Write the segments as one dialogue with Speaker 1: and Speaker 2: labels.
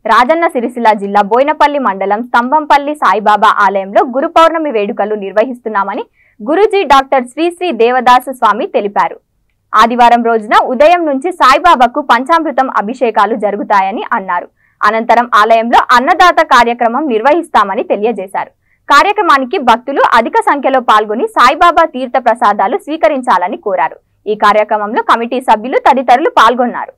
Speaker 1: రాజన్న సిరిసిల్ల జిల్లా బోయినపల్లి మండలం స్తంభంపల్లి సాయిబాబా ఆలయంలో గురు పౌర్ణమి వేడుకలు నిర్వహిస్తున్నామని గురుజీ డాక్టర్ శ్రీ శ్రీ దేవదాసు స్వామి తెలిపారు. ఆదివారం రోజున ఉదయం నుంచి సాయిబాబాకు పంచామృతం అభిషేకాలు జరుగుతాయని అన్నారు. అనంతరం ఆలయంలో అన్నదాత కార్యక్రమం నిర్వహిస్తామని తెలియజేశారు. కార్యక్రమానికి భక్తులు అధిక సంఖ్యలో పాల్గొని సాయిబాబా తీర్థ ప్రసాదాలు స్వీకరించాలని కోరారు. ఈ కార్యక్రమంలో కమిటీ సభ్యులు తదితరులు పాల్గొన్నారు.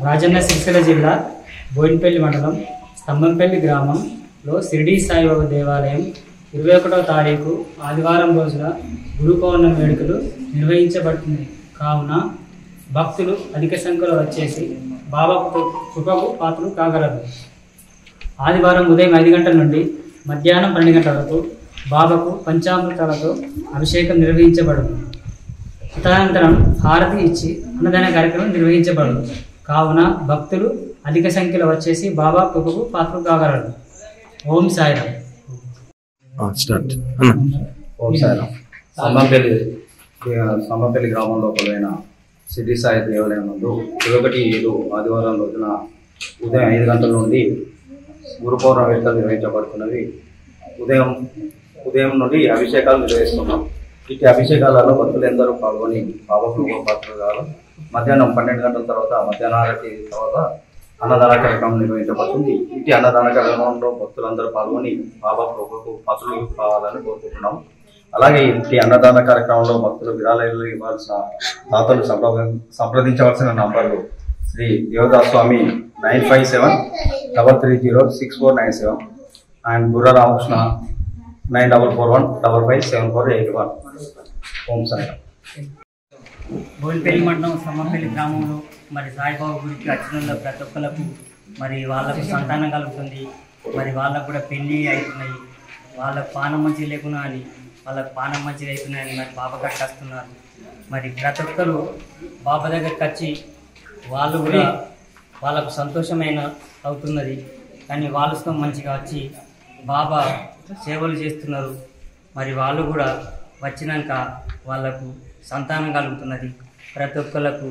Speaker 2: రాజన్న సిరిసిల్ల జిల్లా బోయినపల్లి మండలం స్తంభంపల్లి గ్రామంలో షిరిడి సాయిబాబా దేవాలయం 21వ తారీఖు ఆదివారం రోజున గురు పౌర్ణమి వేడుకలు నిర్వహించబడుతుంది. కావున భక్తులు అధిక సంఖ్యలో వచ్చేసి బాబా కృపకు పాత్రలు కాగలరు. ఆదివారం ఉదయం 5 గంటల నుండి మధ్యాహ్నం 12 గంటల వరకు బాబాకు పంచామృతాలతో అభిషేకం నిర్వహించబడును. తదనంతరం హారతి ఇచ్చి అన్నదాన కార్యక్రమం నిర్వహించబడదు. కావున భక్తులు అధిక సంఖ్యలో వచ్చేసి బాబా కృపకు పాత్రలు కాగలరు. ఓం సాయిరామ్.
Speaker 3: ఓం సాయిరామ్. స్తంభంపల్లి గ్రామంలో కొలువైన షిరిడి సాయి దేవాలయం నందు 21/7 ఆదివారం రోజున ఉదయం 5 గంటల నుండి గురు పౌర్ణమి వేడుకలు నిర్వహించబడుతున్నవి. ఉదయం నుండి అభిషేకాలు నిర్వహిస్తున్నాం. ఇటు అభిషేకాలలో భక్తులు ఎందరూ పాల్గొని బాబాకు పాత్రలు కావాలి. మధ్యాహ్నం 12 గంటల తర్వాత మధ్యాహ్నారతి తర్వాత అన్నదాన కార్యక్రమం నిర్వహించబడుతుంది. ఇటు అన్నదాన కార్యక్రమంలో భక్తులందరూ పాల్గొని బాబా ప్రభుకు పాత్రలు కావాలని కోరుకుంటున్నాం. అలాగే ఇటు అన్నదాన కార్యక్రమంలో భక్తులు విరాళాలు ఇవ్వాల్సిన దాతలు సంప్రదించవలసిన నంబర్లు శ్రీ దేవదాస్ స్వామి 9573306497 అండ్ బుర్ర రామకృష్ణ 9441557481. ఓం సాయిరామ్.
Speaker 2: బోయినపల్లి మండలం స్తంభంపల్లి గ్రామంలో మరి సాయిబాబా గురికి వచ్చిన ప్రతి ఒక్కరికి మరి వాళ్ళకు సంతానం కలుగుతుంది. మరి వాళ్ళకు కూడా పెళ్ళి అవుతున్నాయి. వాళ్ళకు పానం మంచిగా లేకున్నా అని వాళ్ళకు పానం మంచిగా అవుతున్నాయని మరి బాబా గారికి వస్తున్నారు. మరి ప్రతి ఒక్కరు బాబా దగ్గరికి వచ్చి వాళ్ళు కూడా వాళ్ళకు సంతోషమైన అవుతున్నది. కానీ వాళ్ళతో మంచిగా వచ్చి బాబా సేవలు చేస్తున్నారు. మరి వాళ్ళు కూడా వచ్చినాక వాళ్ళకు సంతానం కలుగుతున్నది. ప్రతి ఒక్కళ్ళకు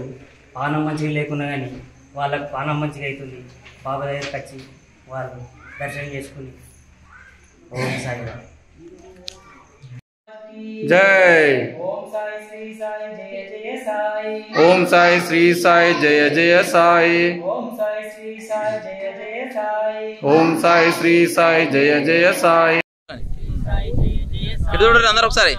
Speaker 2: పానం మంచిగా లేకున్నా కానీ వాళ్ళకు పానం మంచిగా అవుతుంది. బాబా దగ్గరికి వచ్చి వాళ్ళు దర్శనం చేసుకుని ఓం సాయిరామ్.
Speaker 4: జై
Speaker 2: ఓం సాయి శ్రీ సాయి జయ జయ సాయి.
Speaker 4: ఓం సాయి శ్రీ సాయి జయ జయ సాయి.
Speaker 2: ఓం సాయి శ్రీ సాయి జయ జయ సాయి.
Speaker 4: ఓం సాయి శ్రీ సాయి జయ జయ సాయి.
Speaker 5: అందరూ ఒకసారి